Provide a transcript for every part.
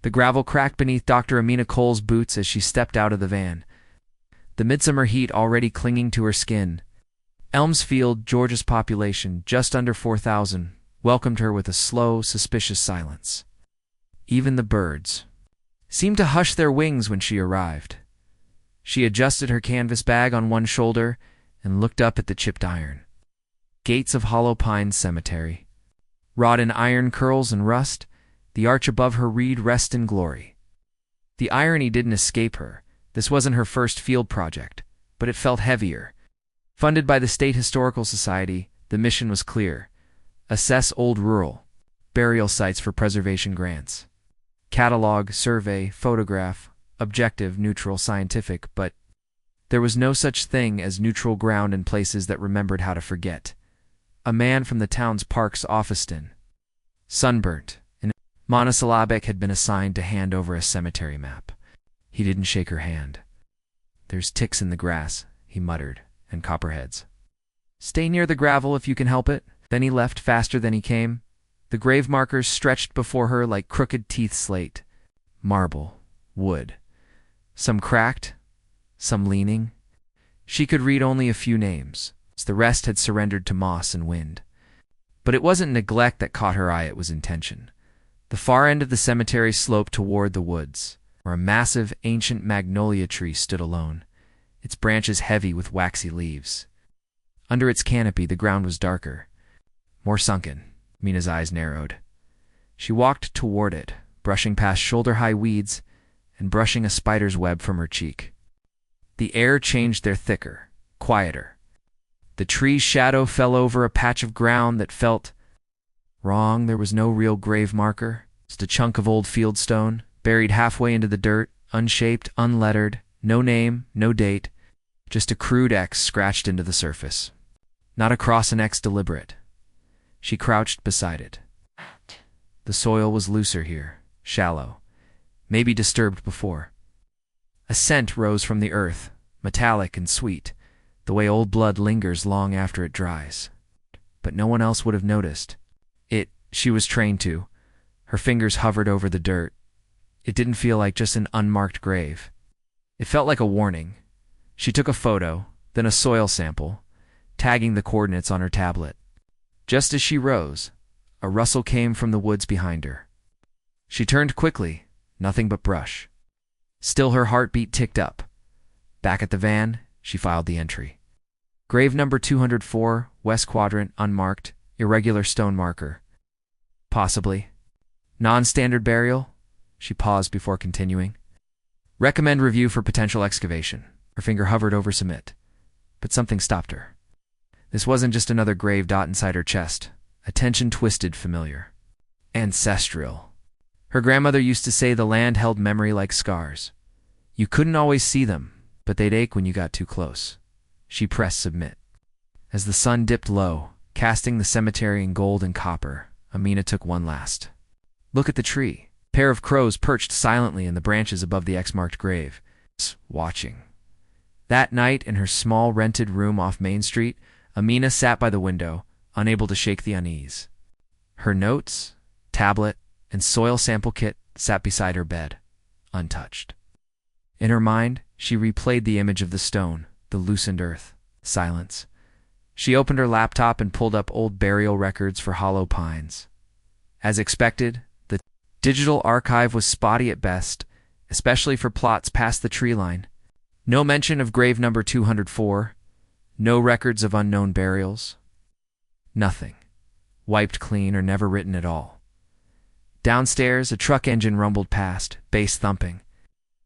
The gravel cracked beneath Dr. Amina Cole's boots as she stepped out of the van, the midsummer heat already clinging to her skin. Elmsfield, Georgia's population, just under 4,000, welcomed her with a slow, suspicious silence. Even the birds seemed to hush their wings when she arrived. She adjusted her canvas bag on one shoulder and looked up at the chipped iron gates of Hollow Pines Cemetery. Wrought in iron curls and rust, the arch above her read "Rest in Glory." The irony didn't escape her. This wasn't her first field project, but it felt heavier. Funded by the State Historical Society, the mission was clear: assess old rural burial sites for preservation grants. Catalog, survey, photograph, objective, neutral, scientific, but there was no such thing as neutral ground in places that remembered how to forget. A man from the town's parks, Offiston, sunburnt and monosyllabic, had been assigned to hand over a cemetery map. He didn't shake her hand. "There's ticks in the grass," he muttered, "and copperheads. Stay near the gravel if you can help it." Then he left faster than he came. The grave markers stretched before her like crooked teeth: slate, marble, wood. Some cracked, some leaning. She could read only a few names. The rest had surrendered to moss and wind. But it wasn't neglect that caught her eye, it was intention. The far end of the cemetery sloped toward the woods, where a massive, ancient magnolia tree stood alone, its branches heavy with waxy leaves. Under its canopy, the ground was darker, more sunken. Mina's eyes narrowed. She walked toward it, brushing past shoulder-high weeds and brushing a spider's web from her cheek. The air changed there, thicker, quieter. The tree's shadow fell over a patch of ground that felt wrong. There was no real grave marker, just a chunk of old field stone, buried halfway into the dirt, unshaped, unlettered, no name, no date, just a crude X scratched into the surface. Not a cross, an X deliberate. She crouched beside it. The soil was looser here, shallow, maybe disturbed before. A scent rose from the earth, metallic and sweet, the way old blood lingers long after it dries. But no one else would have noticed. She was trained to. Her fingers hovered over the dirt. It didn't feel like just an unmarked grave. It felt like a warning. She took a photo, then a soil sample, tagging the coordinates on her tablet. Just as she rose, a rustle came from the woods behind her. She turned quickly, nothing but brush. Still, her heartbeat ticked up. Back at the van, she filed the entry. Grave number 204, west quadrant, unmarked, irregular stone marker. Possibly. Non-standard burial? She paused before continuing. Recommend review for potential excavation. Her finger hovered over submit. But something stopped her. This wasn't just another grave dot inside her chest. Attention twisted familiar. Ancestral. Her grandmother used to say the land held memory like scars. You couldn't always see them, but they'd ache when you got too close. She pressed submit. As the sun dipped low, casting the cemetery in gold and copper, Amina took one last look at the tree. A pair of crows perched silently in the branches above the X-marked grave, watching. That night, in her small rented room off Main Street, Amina sat by the window, unable to shake the unease. Her notes, tablet, and soil sample kit sat beside her bed, untouched. In her mind, she replayed the image of the stone, the loosened earth, silence. She opened her laptop and pulled up old burial records for Hollow Pines. As expected, the digital archive was spotty at best, especially for plots past the tree line. No mention of grave number 204, no records of unknown burials. Nothing. Wiped clean or never written at all. Downstairs, a truck engine rumbled past, bass thumping.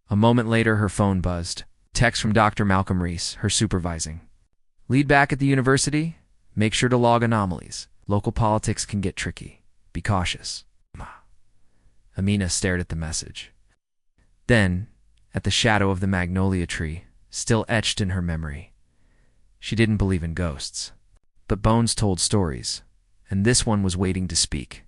A moment later, her phone buzzed. Text from Dr. Malcolm Reese, her supervising. Lead back at the university? Make sure to log anomalies. Local politics can get tricky. Be cautious. Amina stared at the message. Then, at the shadow of the magnolia tree, still etched in her memory. She didn't believe in ghosts. But bones told stories, and this one was waiting to speak.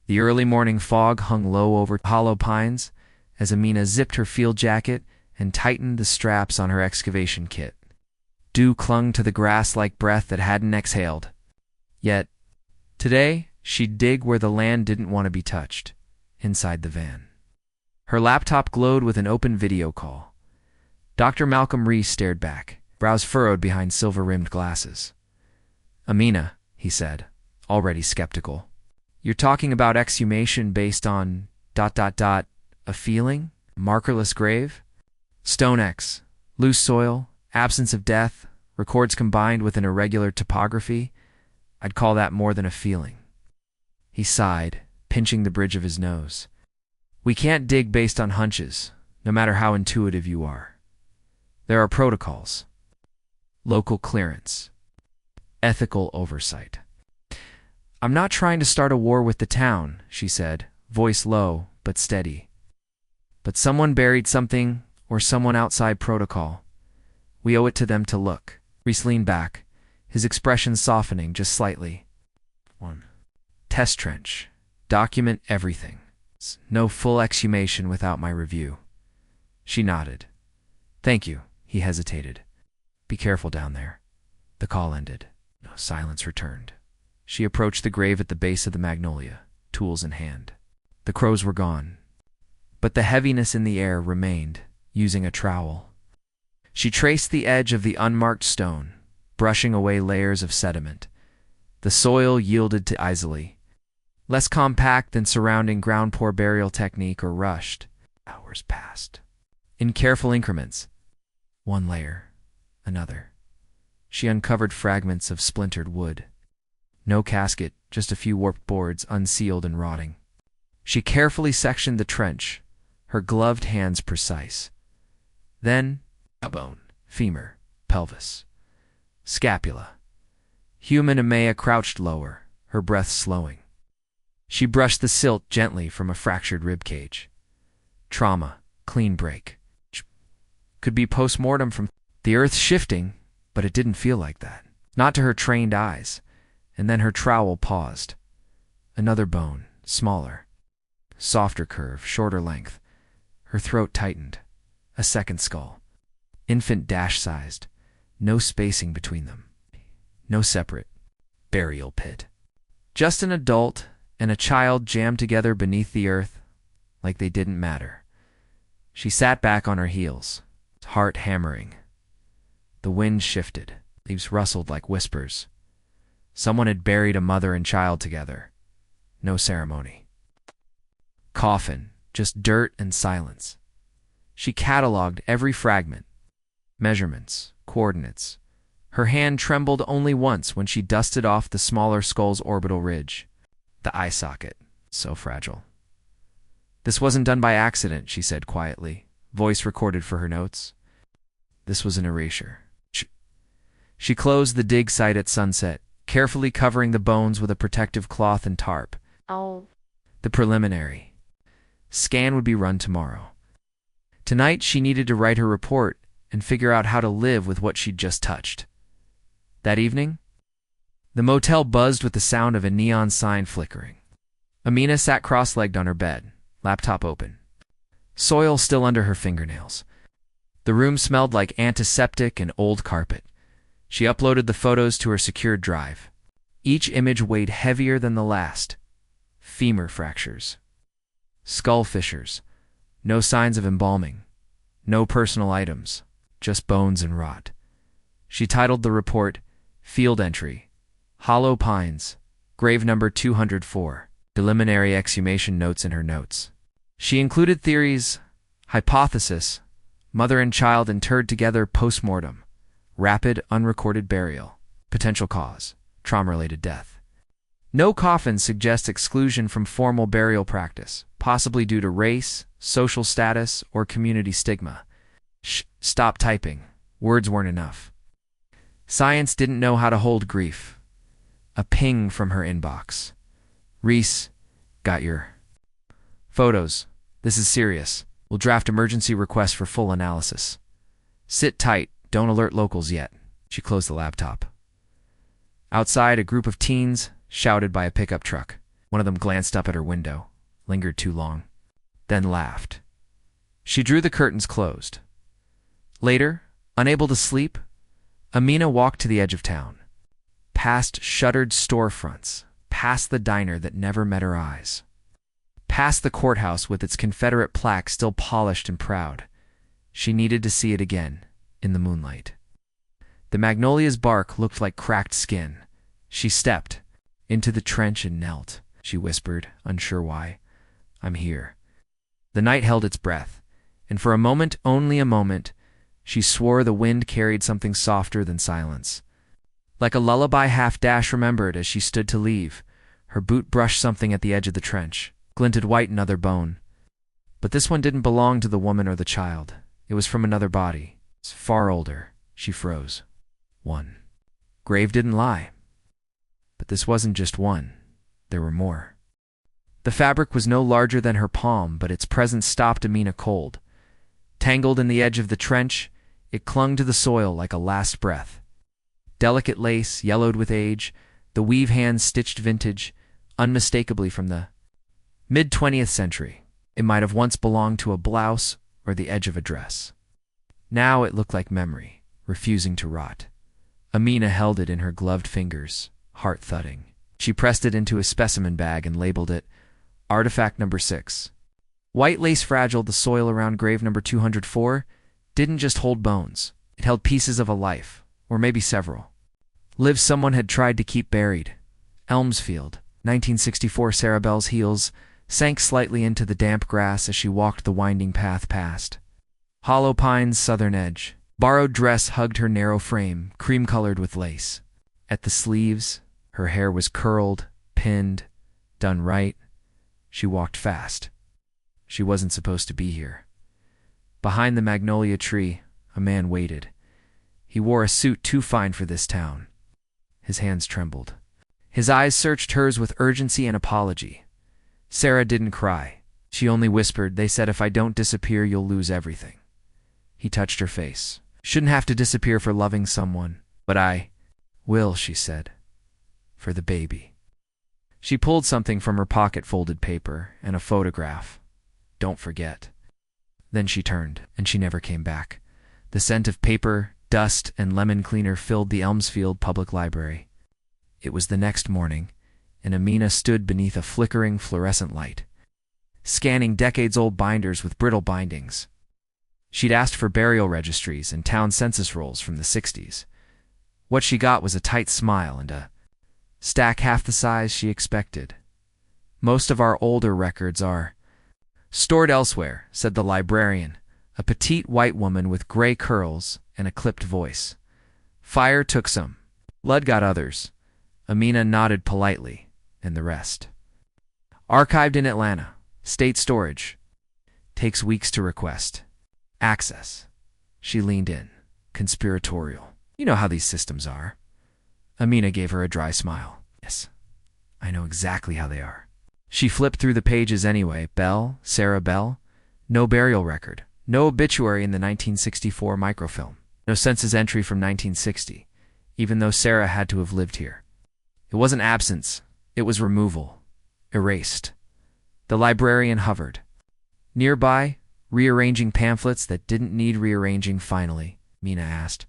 The early morning fog hung low over Hollow Pines as Amina zipped her field jacket and tightened the straps on her excavation kit. Dew clung to the grass like breath that hadn't exhaled. Yet, today, she'd dig where the land didn't want to be touched, inside the van. Her laptop glowed with an open video call. Dr. Malcolm Reese stared back, brows furrowed behind silver-rimmed glasses. "Amina," he said, already skeptical. "You're talking about exhumation based on ... a feeling? Markerless grave? Stone X, loose soil, absence of death, records combined with an irregular topography? I'd call that more than a feeling." He sighed, pinching the bridge of his nose. "We can't dig based on hunches, no matter how intuitive you are. There are protocols. Local clearance. Ethical oversight." "I'm not trying to start a war with the town," she said, voice low but steady. "But someone buried something, or someone outside protocol. We owe it to them to look." Reese leaned back, his expression softening just slightly. 1. Test trench. Document everything. No full exhumation without my review. She nodded. "Thank you," he hesitated. "Be careful down there." The call ended. No silence returned. She approached the grave at the base of the magnolia, tools in hand. The crows were gone, but the heaviness in the air remained. Using a trowel, she traced the edge of the unmarked stone, brushing away layers of sediment. The soil yielded to easily, less compact than surrounding ground-pour burial technique or rushed. Hours passed. In careful increments. One layer, another. She uncovered fragments of splintered wood. No casket, just a few warped boards, unsealed and rotting. She carefully sectioned the trench, her gloved hands precise. Then, a bone, femur, pelvis, scapula. Human Amaya crouched lower, her breath slowing. She brushed the silt gently from a fractured rib cage. Trauma, clean break. Could be post-mortem from the earth shifting, but it didn't feel like that. Not to her trained eyes. And then her trowel paused. Another bone, smaller. Softer curve, shorter length. Her throat tightened. A second skull. Infant dash-sized. No spacing between them. No separate burial pit. Just an adult and a child jammed together beneath the earth like they didn't matter. She sat back on her heels, heart hammering. The wind shifted. Leaves rustled like whispers. Someone had buried a mother and child together. No ceremony. Coffin, just dirt and silence. She cataloged every fragment. Measurements, coordinates. Her hand trembled only once when she dusted off the smaller skull's orbital ridge. The eye socket, so fragile. "This wasn't done by accident," she said quietly, voice recorded for her notes. "This was an erasure." She closed the dig site at sunset, carefully covering the bones with a protective cloth and tarp. The preliminary scan would be run tomorrow. Tonight she needed to write her report and figure out how to live with what she'd just touched. That evening, the motel buzzed with the sound of a neon sign flickering. Amina sat cross-legged on her bed, laptop open. Soil still under her fingernails. The room smelled like antiseptic and old carpet. She uploaded the photos to her secured drive. Each image weighed heavier than the last. Femur fractures. Skull fissures. No signs of embalming. No personal items. Just bones and rot. She titled the report, Field Entry. Hollow Pines. Grave number 204. Preliminary exhumation notes in her notes. She included theories, hypothesis, mother and child interred together post-mortem. Rapid, unrecorded burial. Potential cause, trauma-related death. No coffins suggest exclusion from formal burial practice, possibly due to race, social status, or community stigma. Stop typing. Words weren't enough. Science didn't know how to hold grief. A ping from her inbox. "Reese, got your photos. This is serious. We'll draft emergency request for full analysis. Sit tight. Don't alert locals yet." She closed the laptop. Outside, a group of teens shouted by a pickup truck. One of them glanced up at her window, lingered too long, then laughed. She drew the curtains closed. Later, unable to sleep, Amina walked to the edge of town, past shuttered storefronts, past the diner that never met her eyes. past the courthouse with its Confederate plaque still polished and proud. She needed to see it again, in the moonlight. The magnolia's bark looked like cracked skin. She stepped into the trench and knelt. She whispered, unsure why. "I'm here." The night held its breath, and for a moment, only a moment, she swore the wind carried something softer than silence. Like a lullaby Dash remembered as she stood to leave. Her boot brushed something at the edge of the trench, glinted white another bone. But this one didn't belong to the woman or the child. It was from another body. It's far older. She froze. One. Grave didn't lie. But this wasn't just one. There were more. The fabric was no larger than her palm, but its presence stopped Amina cold. Tangled in the edge of the trench, it clung to the soil like a last breath. Delicate lace, yellowed with age, the weave hands stitched vintage, unmistakably from the mid-20th century. It might have once belonged to a blouse or the edge of a dress. Now it looked like memory, refusing to rot. Amina held it in her gloved fingers, heart thudding. She pressed it into a specimen bag and labeled it Artifact Number 6. White lace fragile, the soil around grave number 204 didn't just hold bones. It held pieces of a life, or maybe several. Lives someone had tried to keep buried. Elmsfield, 1964. Sarah Bell's heels sank slightly into the damp grass as she walked the winding path past. Hollow Pine's southern edge. Borrowed dress hugged her narrow frame, cream-colored with lace. At the sleeves, her hair was curled, pinned, done right. She walked fast. She wasn't supposed to be here. Behind the magnolia tree, a man waited. He wore a suit too fine for this town. His hands trembled. His eyes searched hers with urgency and apology. Sarah didn't cry. She only whispered, "They said if I don't disappear, you'll lose everything." He touched her face. "Shouldn't have to disappear for loving someone, but I will," she said. "For the baby." She pulled something from her pocket, folded paper, and a photograph. "Don't forget." Then she turned, and she never came back. The scent of paper, dust, and lemon cleaner filled the Elmsfield Public Library. It was the next morning, and Amina stood beneath a flickering fluorescent light, scanning decades-old binders with brittle bindings. She'd asked for burial registries and town census rolls from the 60s. What she got was a tight smile and a stack half the size she expected. "Most of our older records are stored elsewhere," said the librarian, a petite white woman with gray curls and a clipped voice. "Fire took some. Blood got others." Amina nodded politely, and the rest. "Archived in Atlanta. State storage. Takes weeks to request. Access." She leaned in, conspiratorial. "You know how these systems are." Amina gave her a dry smile. "Yes, I know exactly how they are." She flipped through the pages anyway. Bell, Sarah Bell. No burial record. No obituary in the 1964 microfilm. No census entry from 1960, even though Sarah had to have lived here. It wasn't absence. It was removal. Erased. The librarian hovered. Nearby, rearranging pamphlets that didn't need rearranging finally, Mina asked,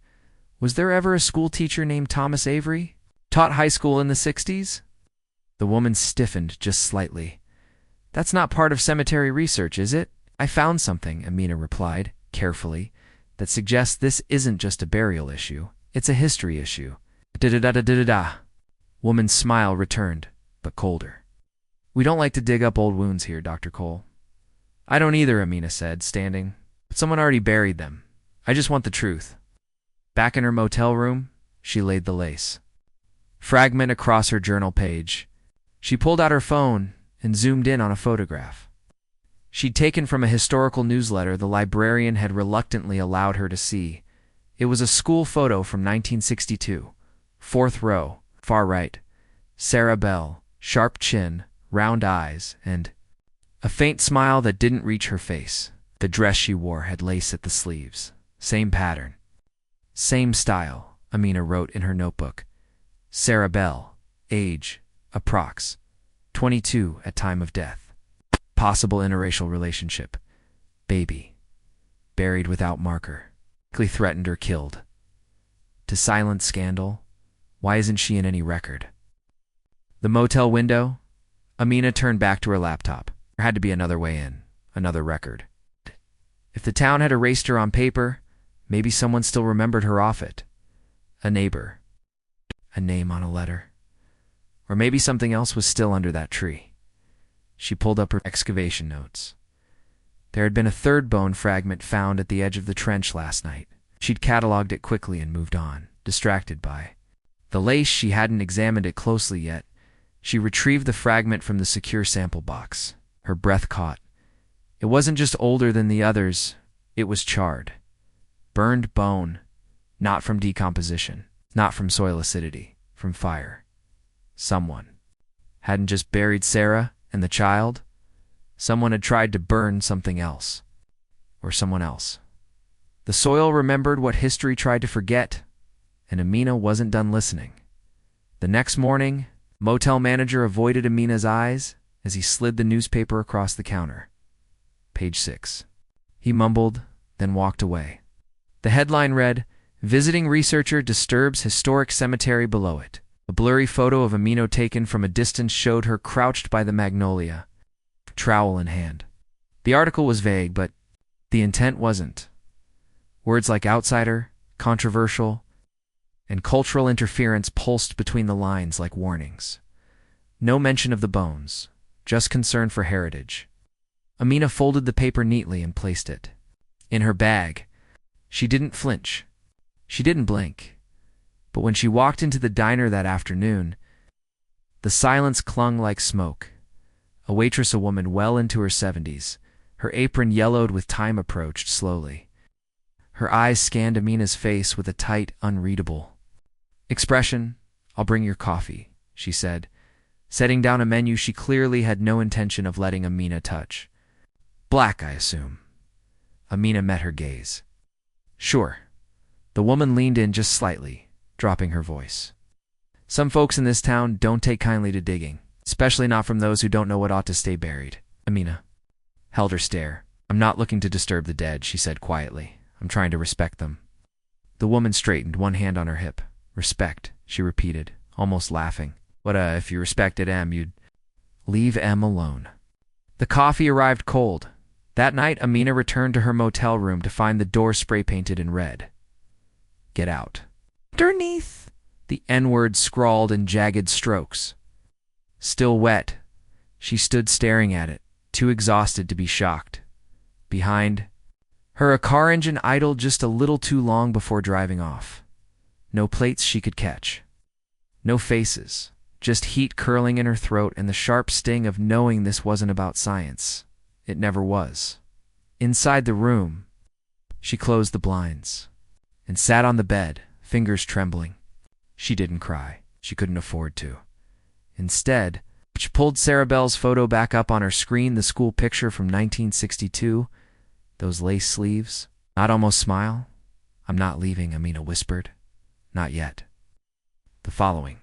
"Was there ever a school teacher named Thomas Avery? Taught high school in the 60s? The woman stiffened just slightly. "That's not part of cemetery research, is it?" "I found something," Amina replied, carefully, "that suggests this isn't just a burial issue. It's a history issue." Da-da-da-da-da-da. Woman's smile returned, but colder. "We don't like to dig up old wounds here, Dr. Cole." "I don't either," Amina said, standing. "But someone already buried them. I just want the truth." Back in her motel room, she laid the lace fragment across her journal page. She pulled out her phone and zoomed in on a photograph she'd taken from a historical newsletter the librarian had reluctantly allowed her to see. It was a school photo from 1962. Fourth row, far right. Sarah Bell, sharp chin, round eyes, and a faint smile that didn't reach her face. The dress she wore had lace at the sleeves. Same pattern. Same style, Amina wrote in her notebook. Sarah Bell, age, approx. 22 at time of death. Possible interracial relationship. Baby. Buried without marker. Likely threatened or killed. To silence scandal. Why isn't she in any record? The motel window? Amina turned back to her laptop. There had to be another way in, another record. If the town had erased her on paper, maybe someone still remembered her off it. A neighbor. A name on a letter. Or maybe something else was still under that tree. She pulled up her excavation notes. There had been a third bone fragment found at the edge of the trench last night. She'd cataloged it quickly and moved on, distracted by the lace. She hadn't examined it closely yet. She retrieved the fragment from the secure sample box. Her breath caught. It wasn't just older than the others, it was charred. Burned bone, not from decomposition, not from soil acidity, from fire. Someone hadn't just buried Sarah and the child. Someone had tried to burn something else. Or someone else. The soil remembered what history tried to forget, and Amina wasn't done listening. The next morning, motel manager avoided Amina's eyes as he slid the newspaper across the counter. Page 6. He mumbled, then walked away. The headline read, "Visiting researcher disturbs historic cemetery below it." A blurry photo of Amina taken from a distance showed her crouched by the magnolia, trowel in hand. The article was vague, but the intent wasn't. Words like outsider, controversial, and cultural interference pulsed between the lines like warnings. No mention of the bones, just concern for heritage. Amina folded the paper neatly and placed it in her bag. She didn't flinch. She didn't blink. But when she walked into the diner that afternoon, the silence clung like smoke. A waitress, a woman well into her 70s, her apron yellowed with time, approached slowly. Her eyes scanned Amina's face with a tight, unreadable expression. "I'll bring your coffee," she said, setting down a menu she clearly had no intention of letting Amina touch. "Black, I assume." Amina met her gaze. "Sure." The woman leaned in just slightly, dropping her voice. "Some folks in this town don't take kindly to digging, especially not from those who don't know what ought to stay buried." Amina held her stare. "I'm not looking to disturb the dead," she said quietly. "I'm trying to respect them." The woman straightened, one hand on her hip. "Respect," she repeated, almost laughing. "What, if you respected Em, you'd leave Em alone." The coffee arrived cold. That night, Amina returned to her motel room to find the door spray-painted in red. "Get out." Underneath, the N-word scrawled in jagged strokes. Still wet, she stood staring at it, too exhausted to be shocked. Behind her, a car engine idled just a little too long before driving off. No plates she could catch. No faces, just heat curling in her throat and the sharp sting of knowing this wasn't about science. It never was. Inside the room, she closed the blinds and sat on the bed, fingers trembling. She didn't cry. She couldn't afford to. Instead, she pulled Sarah Bell's photo back up on her screen, the school picture from 1962. Those lace sleeves. "Not almost smile?" "I'm not leaving," Amina whispered. "Not yet." The following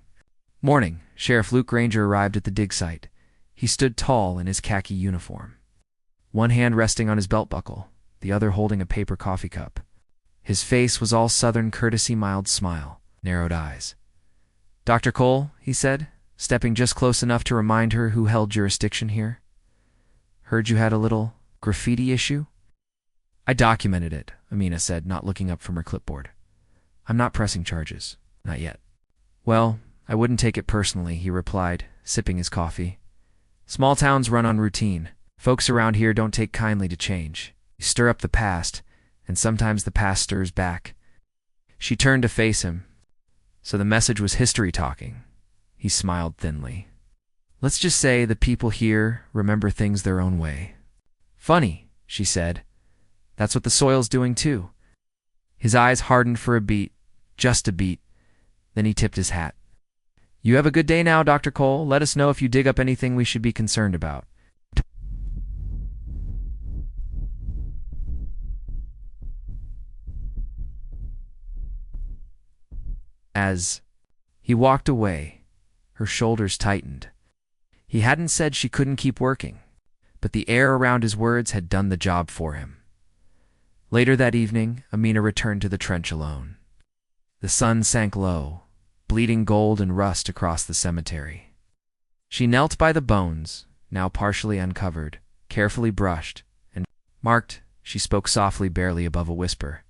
morning, Sheriff Luke Granger arrived at the dig site. He stood tall in his khaki uniform, one hand resting on his belt buckle, the other holding a paper coffee cup. His face was all Southern courtesy, mild smile, narrowed eyes. "Dr. Cole," he said, stepping just close enough to remind her who held jurisdiction here. "Heard you had a little graffiti issue?" "I documented it," Amina said, not looking up from her clipboard. "I'm not pressing charges. Not yet." "Well, I wouldn't take it personally," he replied, sipping his coffee. "Small towns run on routine. Folks around here don't take kindly to change. You stir up the past, and sometimes the past stirs back." She turned to face him. "So the message was history talking." He smiled thinly. "Let's just say the people here remember things their own way." "Funny," she said. "That's what the soil's doing too." His eyes hardened for a beat, just a beat. Then he tipped his hat. "You have a good day now, Dr. Cole. Let us know if you dig up anything we should be concerned about." As he walked away, her shoulders tightened. He hadn't said she couldn't keep working, but the air around his words had done the job for him. Later that evening, Amina returned to the trench alone. The sun sank low, bleeding gold and rust across the cemetery. She knelt by the bones, now partially uncovered, carefully brushed, and marked. She spoke softly, barely above a whisper.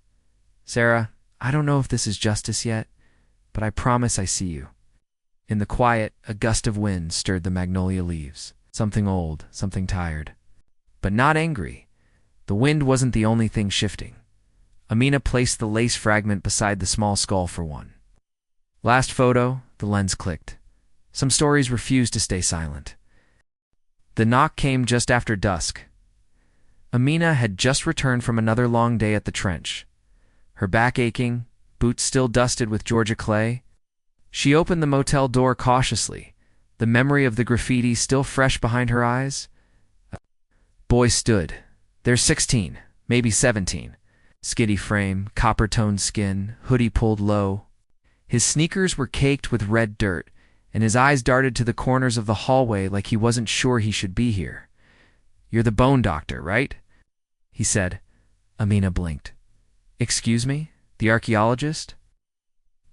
Sarah, I don't know if this is justice yet, but I promise I see you. In the quiet, a gust of wind stirred the magnolia leaves. Something old, something tired. But not angry. The wind wasn't the only thing shifting. Amina placed the lace fragment beside the small skull for one. Last photo, the lens clicked. Some stories refused to stay silent. The knock came just after dusk. Amina had just returned from another long day at the trench. Her back aching, boots still dusted with Georgia clay. She opened the motel door cautiously, the memory of the graffiti still fresh behind her eyes. A boy stood. They're 16, maybe 17. Skitty frame, copper-toned skin, hoodie pulled low. His sneakers were caked with red dirt, and his eyes darted to the corners of the hallway like he wasn't sure he should be here. You're the bone doctor, right? He said. Amina blinked. Excuse me? The archaeologist?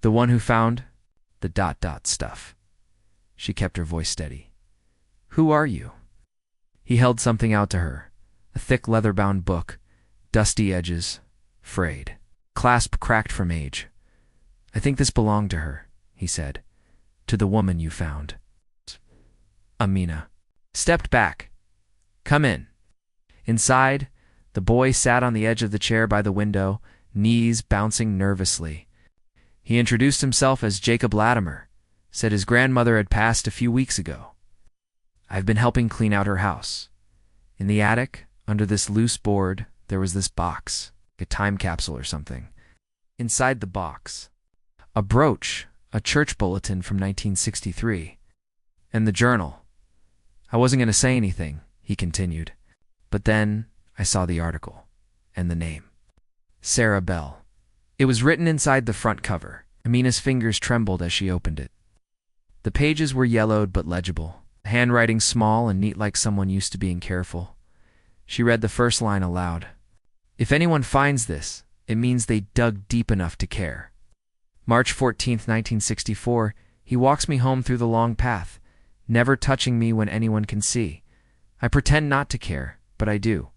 The one who found the ... stuff. She kept her voice steady. Who are you? He held something out to her. A thick leather-bound book, dusty edges, frayed. Clasp cracked from age. I think this belonged to her, he said. To the woman you found. Amina stepped back. Come in. Inside, the boy sat on the edge of the chair by the window, knees bouncing nervously. He introduced himself as Jacob Latimer, said his grandmother had passed a few weeks ago. I've been helping clean out her house. In the attic, under this loose board, there was this box, a time capsule or something. Inside the box, a brooch, a church bulletin from 1963, and the journal. I wasn't going to say anything, he continued, but then I saw the article, and the name. Sarah Bell. It was written inside the front cover. Amina's fingers trembled as she opened it. The pages were yellowed but legible, the handwriting small and neat like someone used to being careful. She read the first line aloud. If anyone finds this, it means they dug deep enough to care. March 14th, 1964, he walks me home through the long path, never touching me when anyone can see. I pretend not to care, but I do.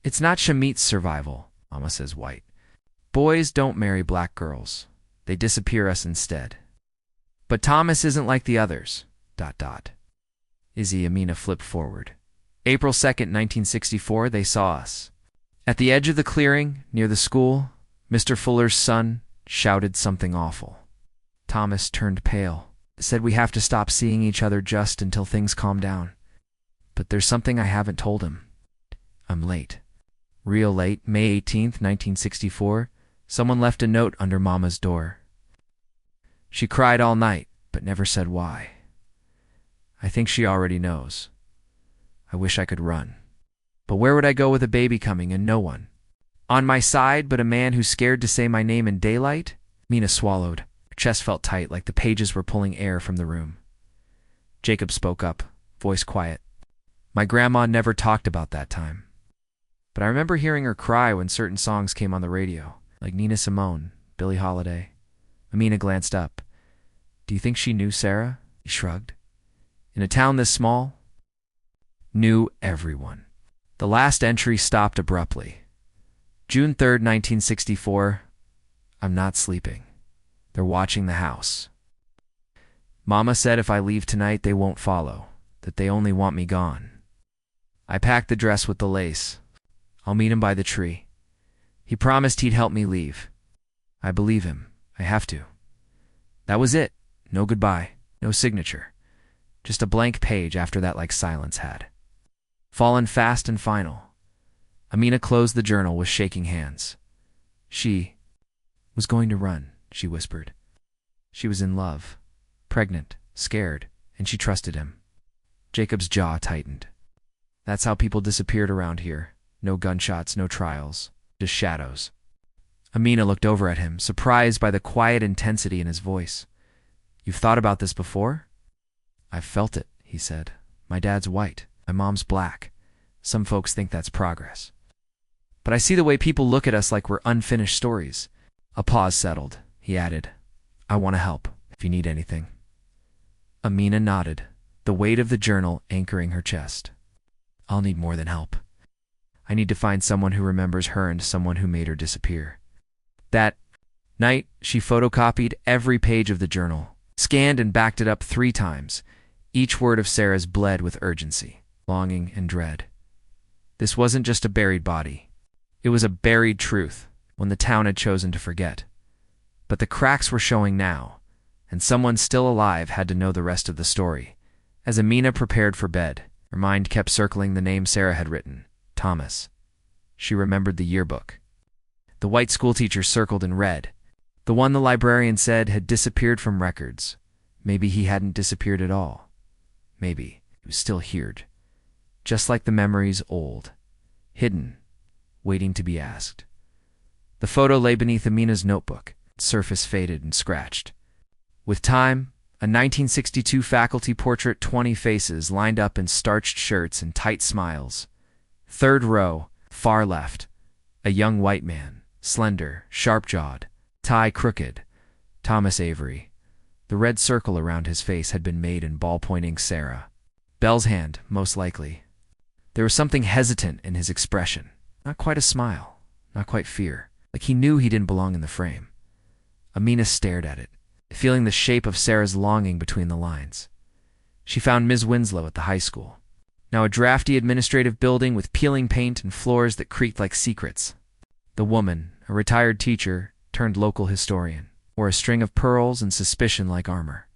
It's not Shamit's survival, Mama says white. Boys don't marry black girls. They disappear us instead. But Thomas isn't like the others. ... Izzy Amina flipped forward. April 2nd, 1964, they saw us. At the edge of the clearing, near the school, Mr. Fuller's son shouted something awful. Thomas turned pale, said we have to stop seeing each other just until things calm down. But there's something I haven't told him. I'm late. Real late, May 18th, 1964. Someone left a note under Mama's door. She cried all night, but never said why. I think she already knows. I wish I could run. But where would I go with a baby coming and no one? On my side, but a man who's scared to say my name in daylight? Mina swallowed. Her chest felt tight, like the pages were pulling air from the room. Jacob spoke up, voice quiet. My grandma never talked about that time. But I remember hearing her cry when certain songs came on the radio, like Nina Simone, Billie Holiday. Amina glanced up. Do you think she knew Sarah? He shrugged. In a town this small? Knew everyone. The last entry stopped abruptly. June 3rd, 1964. I'm not sleeping. They're watching the house. Mama said if I leave tonight, they won't follow, that they only want me gone. I packed the dress with the lace. I'll meet him by the tree. He promised he'd help me leave. I believe him. I have to. That was it. No goodbye. No signature. Just a blank page after that, like silence had. Fallen fast and final. Amina closed the journal with shaking hands. She was going to run, she whispered. She was in love, pregnant, scared, and she trusted him. Jacob's jaw tightened. That's how people disappeared around here. No gunshots, no trials, just shadows. Amina looked over at him, surprised by the quiet intensity in his voice. You've thought about this before? I've felt it, he said. My dad's white. My mom's black. Some folks think that's progress. But I see the way people look at us like we're unfinished stories. A pause settled. He added, I want to help, if you need anything. Amina nodded, the weight of the journal anchoring her chest. I'll need more than help. I need to find someone who remembers her and someone who made her disappear. That night, she photocopied every page of the journal, scanned and backed it up 3 times. Each word of Sarah's bled with urgency, longing, and dread. This wasn't just a buried body. It was a buried truth, one the town had chosen to forget. But the cracks were showing now, and someone still alive had to know the rest of the story. As Amina prepared for bed, her mind kept circling the name Sarah had written, Thomas. She remembered the yearbook. The white schoolteacher circled in red, the one the librarian said had disappeared from records. Maybe he hadn't disappeared at all. Maybe he was still here, just like the memories old, hidden, waiting to be asked. The photo lay beneath Amina's notebook, its surface faded and scratched. With time, a 1962 faculty portrait, 20 faces lined up in starched shirts and tight smiles. 3rd row, far left, a young white man, slender, sharp-jawed, tie crooked, Thomas Avery. The red circle around his face had been made in ball-pointing Sarah. Belle's hand, most likely. There was something hesitant in his expression. Not quite a smile, not quite fear, like he knew he didn't belong in the frame. Amina stared at it, feeling the shape of Sarah's longing between the lines. She found Ms. Winslow at the high school, now a drafty administrative building with peeling paint and floors that creaked like secrets. The woman, a retired teacher turned local historian, wore a string of pearls and suspicion like armor.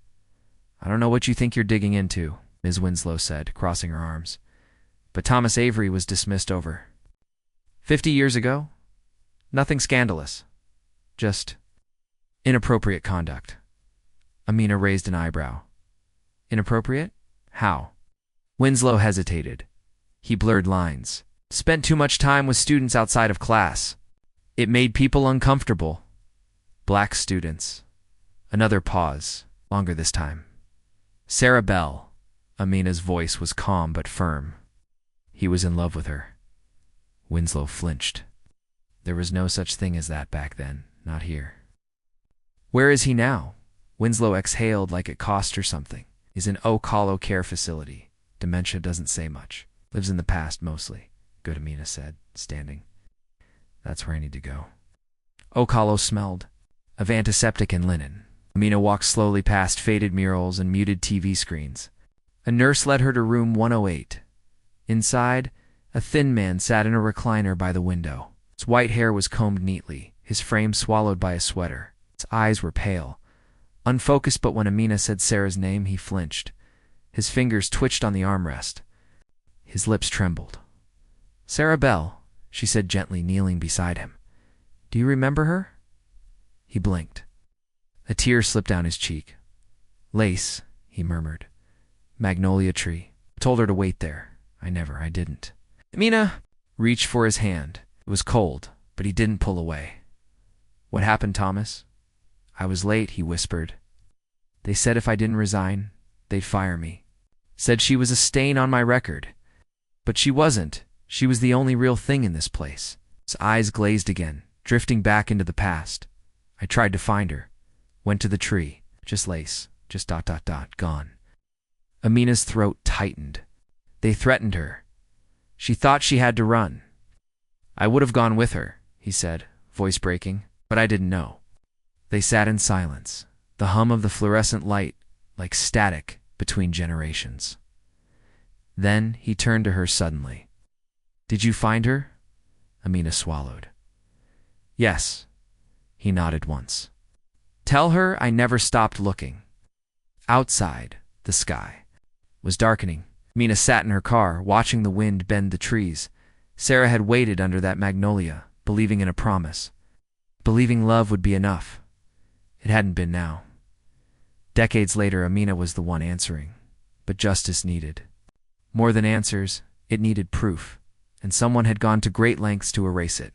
I don't know what you think you're digging into, Ms. Winslow said, crossing her arms. But Thomas Avery was dismissed over 50 years ago? Nothing scandalous. Just inappropriate conduct. Amina raised an eyebrow. Inappropriate? How? Winslow hesitated. He blurred lines. Spent too much time with students outside of class. It made people uncomfortable. Black students. Another pause, longer this time. Sarah Bell. Amina's voice was calm but firm. He was in love with her. Winslow flinched. There was no such thing as that back then, not here. Where is he now? Winslow exhaled like it cost her something. He's in Oak Hollow Care Facility. Dementia doesn't say much. Lives in the past mostly, good, Amina said, standing. That's where I need to go. Oak Hollow smelled of antiseptic and linen. Amina walked slowly past faded murals and muted TV screens. A nurse led her to room 108. Inside, a thin man sat in a recliner by the window. His white hair was combed neatly, his frame swallowed by a sweater. His eyes were pale, unfocused, but when Amina said Sarah's name, he flinched. His fingers twitched on the armrest. His lips trembled. Sarah Bell, she said gently, kneeling beside him. Do you remember her? He blinked. A tear slipped down his cheek. Lace, he murmured. Magnolia tree. Told her to wait there. I didn't. Amina reached for his hand. It was cold, but he didn't pull away. What happened, Thomas? I was late, he whispered. They said if I didn't resign, they'd fire me. Said she was a stain on my record. But she wasn't. She was the only real thing in this place. His eyes glazed again, drifting back into the past. I tried to find her. Went to the tree. Just lace. Just ... Gone. Amina's throat tightened. They threatened her. She thought she had to run. I would have gone with her, he said, voice breaking, but I didn't know. They sat in silence, the hum of the fluorescent light like static between generations. Then he turned to her suddenly. Did you find her? Amina swallowed. Yes. He nodded once. Tell her I never stopped looking. Outside, the sky was darkening. Amina sat in her car, watching the wind bend the trees. Sarah had waited under that magnolia, believing in a promise. Believing love would be enough. It hadn't been now. Decades later, Amina was the one answering. But justice needed. More than answers, it needed proof, and someone had gone to great lengths to erase it.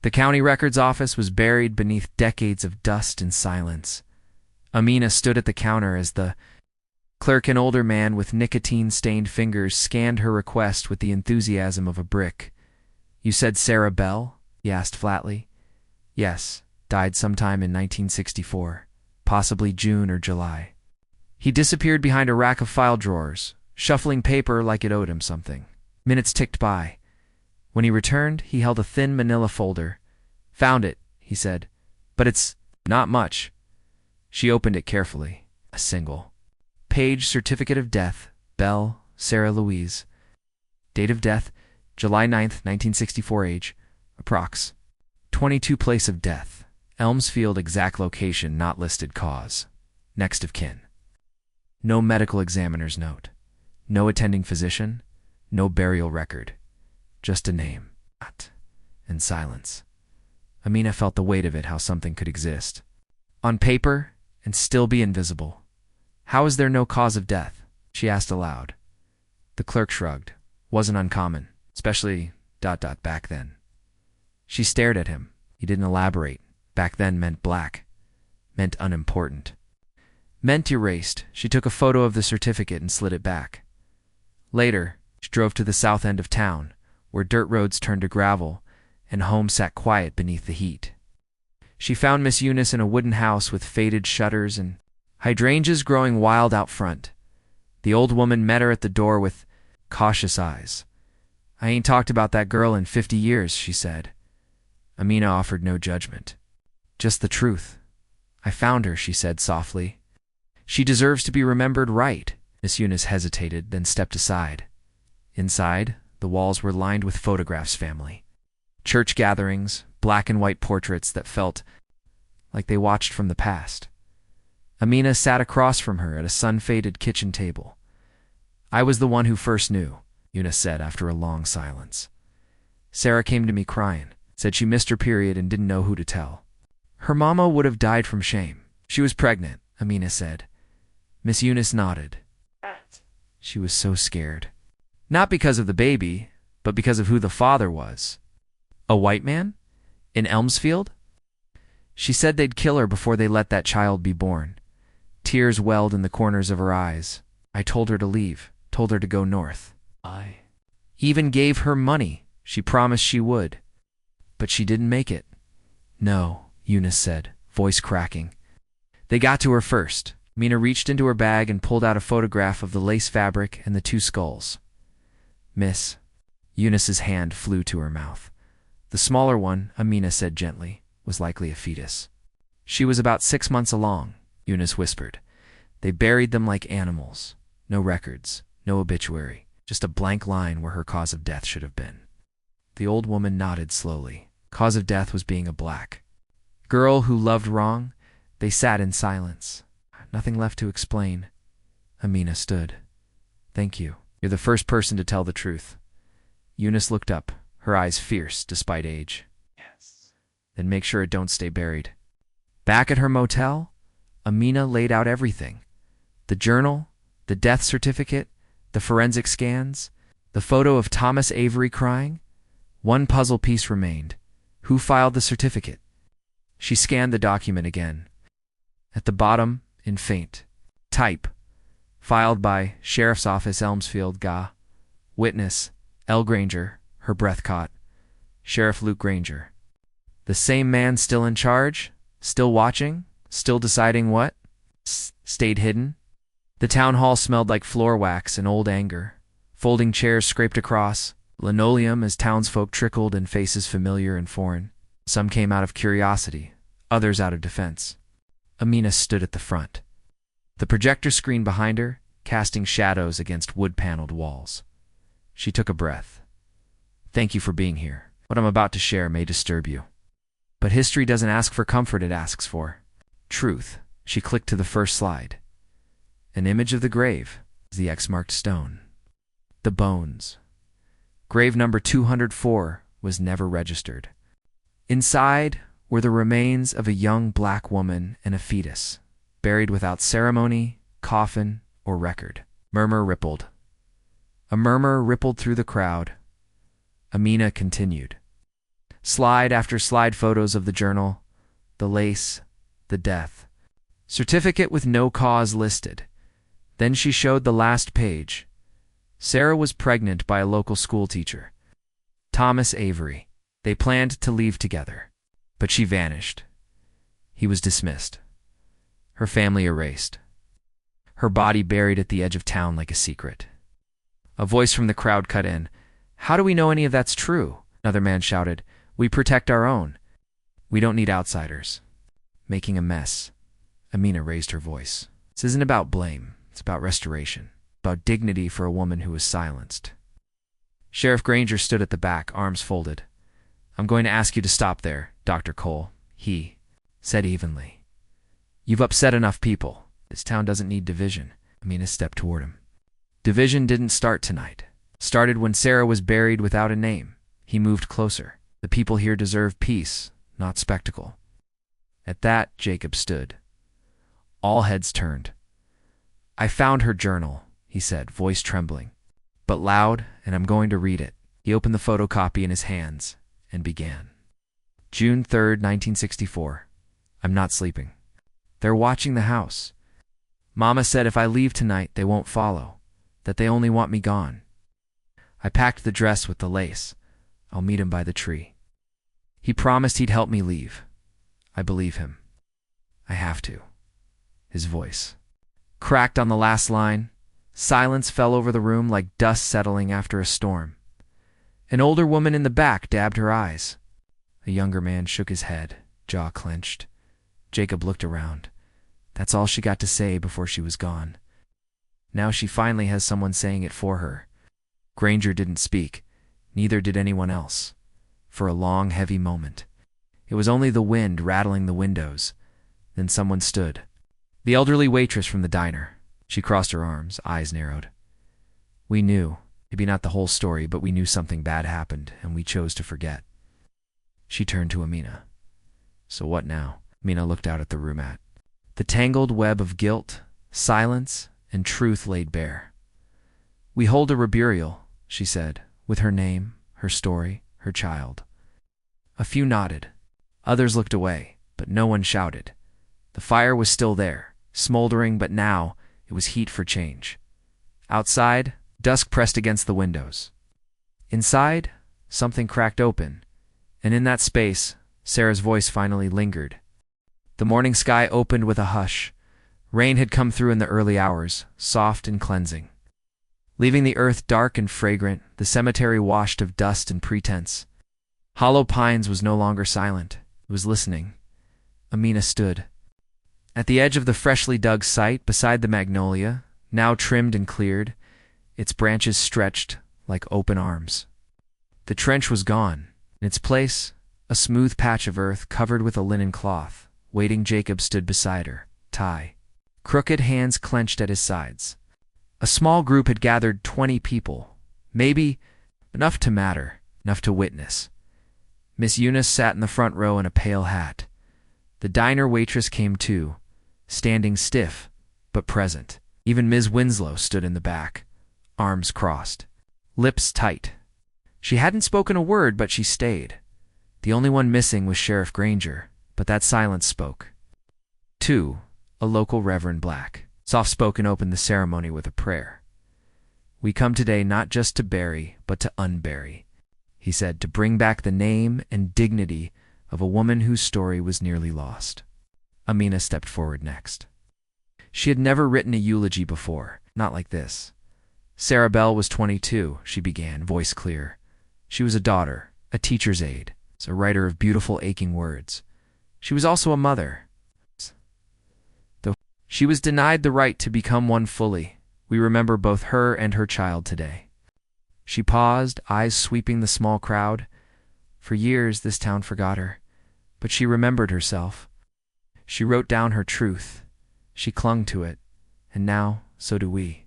The county records office was buried beneath decades of dust and silence. Amina stood at the counter as the clerk, an older man with nicotine-stained fingers, scanned her request with the enthusiasm of a brick. You said Sarah Bell? He asked flatly. Yes, died sometime in 1964, possibly June or July. He disappeared behind a rack of file drawers, shuffling paper like it owed him something. Minutes ticked by. When he returned, he held a thin manila folder. "Found it," he said. "But it's not much." She opened it carefully. A single page certificate of death. Belle, Sarah Louise. Date of death, July 9th, 1964. Age, approx. 22. Place of death, Elmsfield. Exact location not listed. Cause, next of kin. No medical examiner's note. No attending physician. No burial record. Just a name. And silence. Amina felt the weight of it, how something could exist on paper and still be invisible. "How is there no cause of death?" she asked aloud. The clerk shrugged. "Wasn't uncommon, especially ... back then." She stared at him. He didn't elaborate. Back then meant black. Meant unimportant. Meant erased. She took a photo of the certificate and slid it back. Later, she drove to the south end of town, where dirt roads turned to gravel, and homes sat quiet beneath the heat. She found Miss Eunice in a wooden house with faded shutters and hydrangeas growing wild out front. The old woman met her at the door with cautious eyes. "I ain't talked about that girl in 50 years, she said. Amina offered no judgment. "Just the truth. I found her," she said softly. "She deserves to be remembered right." Miss Eunice hesitated, then stepped aside. Inside, the walls were lined with photographs. Family, church gatherings, black and white portraits that felt like they watched from the past. Amina sat across from her at a sun-faded kitchen table. "I was the one who first knew," Eunice said after a long silence. "Sarah came to me crying, said she missed her period and didn't know who to tell. Her mama would have died from shame. She was pregnant," Amina said. Miss Eunice nodded. She was so scared. Not because of the baby, but because of who the father was. A white man? In Elmsfield? She said they'd kill her before they let that child be born. Tears welled in the corners of her eyes. I told her to leave, told her to go north. I even gave her money. She promised she would. But she didn't make it. "No," Eunice said, voice cracking. "They got to her first." Mina reached into her bag and pulled out a photograph of the lace fabric and the two skulls. "Miss." Eunice's hand flew to her mouth. "The smaller one," Amina said gently, "was likely a fetus." "She was about 6 months along," Eunice whispered. "They buried them like animals. No records, no obituary, just a blank line where her cause of death should have been." The old woman nodded slowly. Cause of death was being a black girl who loved wrong. They sat in silence. Nothing left to explain. Amina stood. "Thank you. You're the first person to tell the truth." Eunice looked up, her eyes fierce despite age. "Yes." "Then make sure it don't stay buried." Back at her motel, Amina laid out everything. The journal, the death certificate, the forensic scans, the photo of Thomas Avery crying. One puzzle piece remained. Who filed the certificate? She scanned the document again. At the bottom, in faint type, "Filed by Sheriff's Office, Elmsfield, GA. Witness, L. Granger." Her breath caught. Sheriff Luke Granger. The same man still in charge? Still watching? Still deciding what stayed hidden? The town hall smelled like floor wax and old anger. Folding chairs scraped across, linoleum as townsfolk trickled in faces familiar and foreign. Some came out of curiosity, others out of defense. Amina stood at the front. The projector screen behind her, casting shadows against wood-paneled walls. She took a breath. "Thank you for being here. What I'm about to share may disturb you. But history doesn't ask for comfort, it asks for truth." She clicked to the first slide. An image of the grave, the X-marked stone. The bones. Grave number 204 was never registered. Inside were the remains of a young black woman and a fetus, buried without ceremony, coffin, or record. Murmur rippled. A murmur rippled through the crowd. Amina continued. Slide after slide photos of the journal, the lace, the death. Certificate with no cause listed. Then she showed the last page. Sarah was pregnant by a local school teacher, Thomas Avery. They planned to leave together, but she vanished. He was dismissed. Her family erased. Her body buried at the edge of town like a secret. A voice from the crowd cut in. How do we know any of that's true? Another man shouted. We protect our own. We don't need outsiders. Making a mess. Amina raised her voice. This isn't about blame. It's about restoration. About dignity for a woman who was silenced. Sheriff Granger stood at the back, arms folded. I'm going to ask you to stop there, Dr. Cole, he said evenly. You've upset enough people. This town doesn't need division. Amina stepped toward him. Division didn't start tonight. Started when Sarah was buried without a name. He moved closer. The people here deserve peace, not spectacle. At that, Jacob stood. All heads turned. I found her journal, he said, voice trembling, but loud, and I'm going to read it. He opened the photocopy in his hands and began. June 3rd, 1964. I'm not sleeping. They're watching the house. Mama said if I leave tonight, they won't follow, that they only want me gone. I packed the dress with the lace. I'll meet him by the tree. He promised he'd help me leave. I believe him. I have to. His voice cracked on the last line. Silence fell over the room like dust settling after a storm. An older woman in the back dabbed her eyes. A younger man shook his head, jaw clenched. Jacob looked around. That's all she got to say before she was gone. Now she finally has someone saying it for her. Granger didn't speak. Neither did anyone else. For a long, heavy moment. It was only the wind rattling the windows. Then someone stood. The elderly waitress from the diner. She crossed her arms, eyes narrowed. We knew, maybe not the whole story, but we knew something bad happened, and we chose to forget. She turned to Amina. So what now? Amina looked out at the roommat. The tangled web of guilt, silence, and truth laid bare. We hold a reburial, she said, with her name, her story, her child. A few nodded. Others looked away, but no one shouted. The fire was still there, smoldering, but now it was heat for change. Outside, dusk pressed against the windows. Inside, something cracked open, and in that space, Sarah's voice finally lingered. The morning sky opened with a hush. Rain had come through in the early hours, soft and cleansing. Leaving the earth dark and fragrant, the cemetery washed of dust and pretense. Hollow Pines was no longer silent. It was listening. Amina stood. At the edge of the freshly dug site, beside the magnolia, now trimmed and cleared, its branches stretched like open arms. The trench was gone. In its place, a smooth patch of earth covered with a linen cloth. Waiting, Jacob stood beside her, tie. Crooked hands clenched at his sides. A small group had gathered 20 people. Maybe enough to matter, enough to witness. Miss Eunice sat in the front row in a pale hat. The diner waitress came too, standing stiff, but present. Even Ms. Winslow stood in the back, arms crossed, lips tight. She hadn't spoken a word, but she stayed. The only one missing was Sheriff Granger, but that silence spoke. 2. A local Reverend Black, soft-spoken, opened the ceremony with a prayer. We come today not just to bury, but to unbury, he said, to bring back the name and dignity of a woman whose story was nearly lost. Amina stepped forward next. She had never written a eulogy before, not like this. Sarah Bell was 22, she began, voice clear. She was a daughter, a teacher's aide, a writer of beautiful, aching words. She was also a mother. Though she was denied the right to become one fully, we remember both her and her child today. She paused, eyes sweeping the small crowd. For years, this town forgot her, but she remembered herself. She wrote down her truth. She clung to it, and now, so do we.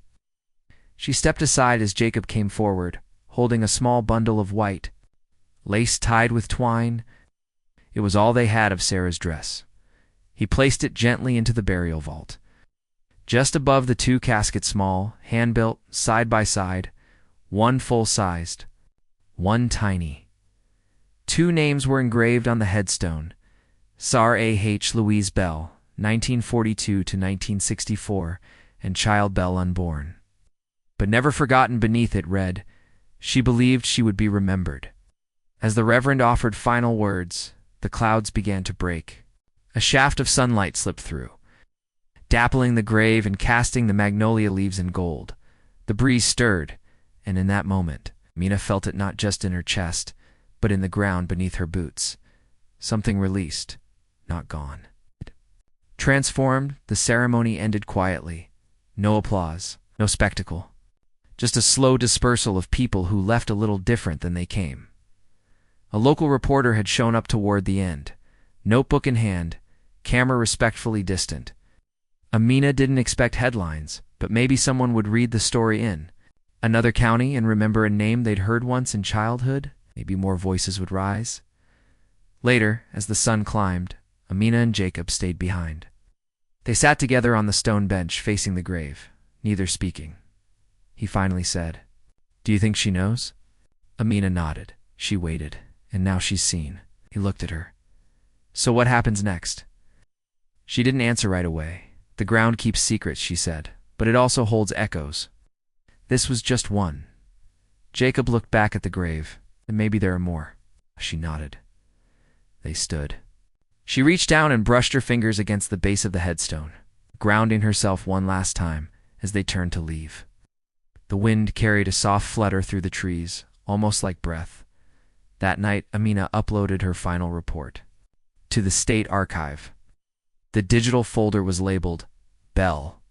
She stepped aside as Jacob came forward, holding a small bundle of white, lace tied with twine. It was all they had of Sarah's dress. He placed it gently into the burial vault. Just above the 2 caskets, small, hand-built, side by side, one full-sized, one tiny. 2 names were engraved on the headstone. Sar A.H. Louise Bell, 1942 to 1964, and Child Bell unborn. But never forgotten beneath it read, she believed she would be remembered. As the Reverend offered final words, the clouds began to break. A shaft of sunlight slipped through, dappling the grave and casting the magnolia leaves in gold. The breeze stirred, and in that moment, Amina felt it not just in her chest, but in the ground beneath her boots. Something released, not gone. Transformed, the ceremony ended quietly. No applause, no spectacle. Just a slow dispersal of people who left a little different than they came. A local reporter had shown up toward the end, notebook in hand, camera respectfully distant. Amina didn't expect headlines, but maybe someone would read the story in another county and remember a name they'd heard once in childhood. Maybe more voices would rise. Later, as the sun climbed, Amina and Jacob stayed behind. They sat together on the stone bench facing the grave, neither speaking. He finally said, "Do you think she knows?" Amina nodded. She waited, and now she's seen. He looked at her. "So what happens next?" She didn't answer right away. "The ground keeps secrets," she said, "but it also holds echoes. This was just one." Jacob looked back at the grave. "And maybe there are more." She nodded. They stood. She reached down and brushed her fingers against the base of the headstone, grounding herself one last time as they turned to leave. The wind carried a soft flutter through the trees, almost like breath. That night, Amina uploaded her final report to the State Archive. The digital folder was labeled Bell.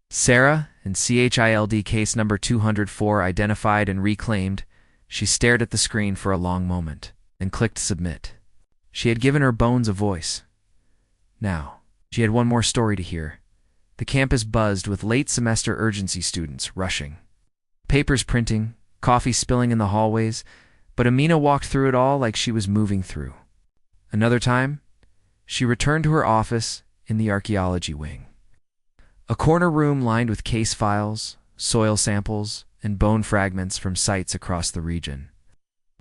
Sarah and CHILD case number 204 identified and reclaimed. She stared at the screen for a long moment, then clicked submit. She had given her bones a voice. Now, she had one more story to hear. The campus buzzed with late-semester urgency students rushing. Papers printing, coffee spilling in the hallways, but Amina walked through it all like she was moving through. Another time, she returned to her office in the archaeology wing. A corner room lined with case files, soil samples, and bone fragments from sites across the region.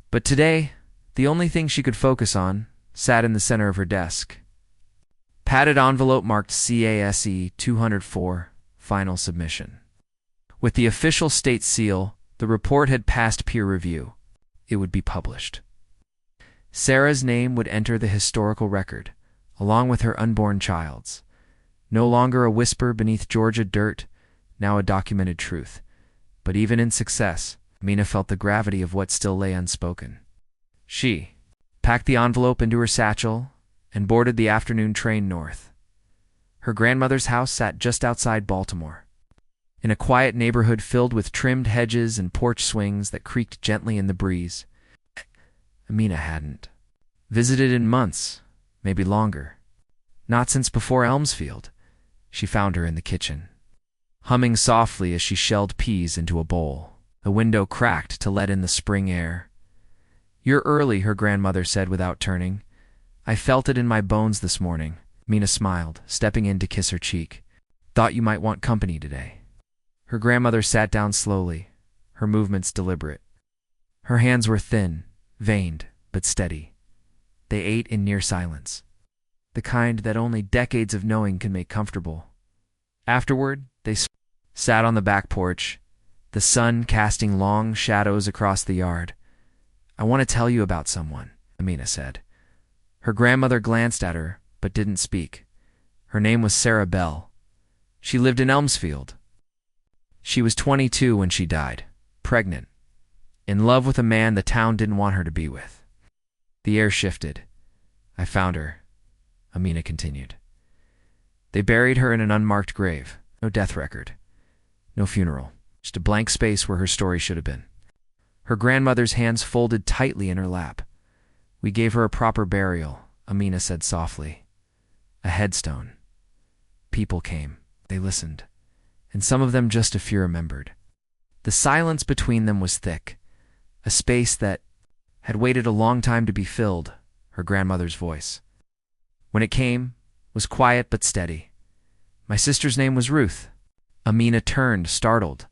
But today, the only thing she could focus on sat in the center of her desk. Padded envelope marked CASE 204, final submission. With the official state seal, the report had passed peer review. It would be published. Sarah's name would enter the historical record, along with her unborn child's. No longer a whisper beneath Georgia dirt, now a documented truth. But even in success, Amina felt the gravity of what still lay unspoken. She packed the envelope into her satchel and boarded the afternoon train north. Her grandmother's house sat just outside Baltimore, in a quiet neighborhood filled with trimmed hedges and porch swings that creaked gently in the breeze. Amina hadn't visited in months, maybe longer. Not since before Elmsfield. She found her in the kitchen, humming softly as she shelled peas into a bowl. The window cracked to let in the spring air. "You're early," her grandmother said without turning. "I felt it in my bones this morning." Mina smiled, stepping in to kiss her cheek. "Thought you might want company today." Her grandmother sat down slowly, her movements deliberate. Her hands were thin, veined, but steady. They ate in near silence, the kind that only decades of knowing can make comfortable. Afterward, they sat on the back porch, the sun casting long shadows across the yard. "I want to tell you about someone," Amina said. Her grandmother glanced at her, but didn't speak. Her name was Sarah Bell. She lived in Elmsfield. She was 22 when she died, pregnant, in love with a man the town didn't want her to be with. The air shifted. "I found her," Amina continued. "They buried her in an unmarked grave. No death record. No funeral. Just a blank space where her story should have been." Her grandmother's hands folded tightly in her lap. "We gave her a proper burial," Amina said softly. "A headstone. People came. They listened. And some of them just a few remembered." The silence between them was thick. A space that had waited a long time to be filled, her grandmother's voice. When it came, was quiet but steady. "My sister's name was Ruth." Amina turned, startled.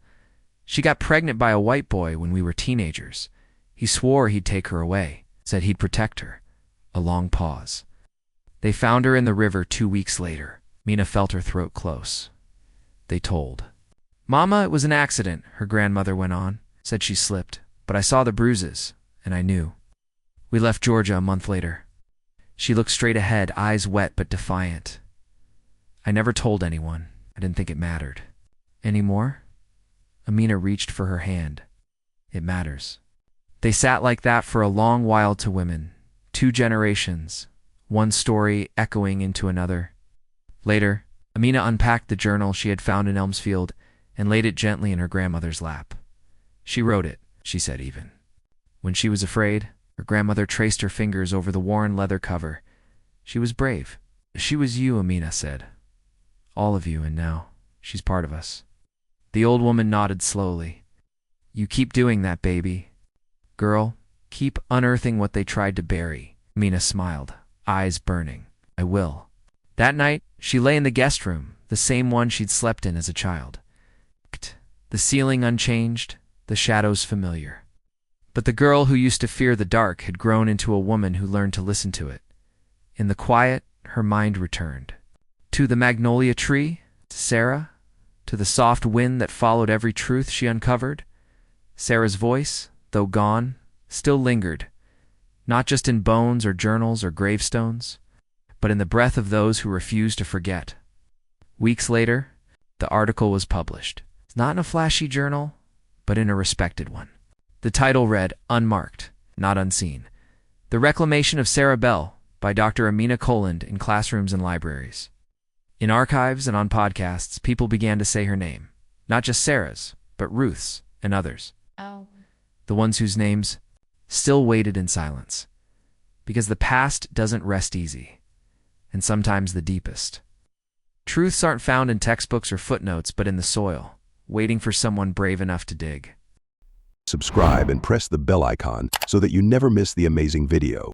"She got pregnant by a white boy when we were teenagers. He swore he'd take her away, said he'd protect her." A long pause. "They found her in the river 2 weeks later." Mina felt her throat close. They told. "Mama, it was an accident," her grandmother went on. "Said she slipped, but I saw the bruises, and I knew. We left Georgia a month later." She looked straight ahead, eyes wet but defiant. "I never told anyone. I didn't think it mattered." "Any more?" Amina reached for her hand. "It matters," They sat like that for a long while to women, 2 generations, one story echoing into another. Later, Amina unpacked the journal she had found in Elmsfield and laid it gently in her grandmother's lap. She wrote it, she said even. When she was afraid, her grandmother traced her fingers over the worn leather cover. She was brave. She was you, Amina said. All of you, and now she's part of us. The old woman nodded slowly. You keep doing that, baby. Girl, keep unearthing what they tried to bury. Amina smiled, eyes burning. I will. That night, she lay in the guest room, the same one she'd slept in as a child. The ceiling unchanged, the shadows familiar. But the girl who used to fear the dark had grown into a woman who learned to listen to it. In the quiet, her mind returned. To the magnolia tree, to Sarah, to the soft wind that followed every truth she uncovered. Sarah's voice, though gone, still lingered, not just in bones or journals or gravestones, but in the breath of those who refused to forget. Weeks later, the article was published. Not in a flashy journal, but in a respected one. The title read, Unmarked, Not Unseen. The Reclamation of Sarah Bell by Dr. Amina Koland in classrooms and libraries. In archives and on podcasts, people began to say her name. Not just Sarah's, but Ruth's and others. The ones whose names still waited in silence. Because the past doesn't rest easy, and sometimes the deepest. Truths aren't found in textbooks or footnotes, but in the soil, waiting for someone brave enough to dig. Subscribe and press the bell icon so that you never miss the amazing video.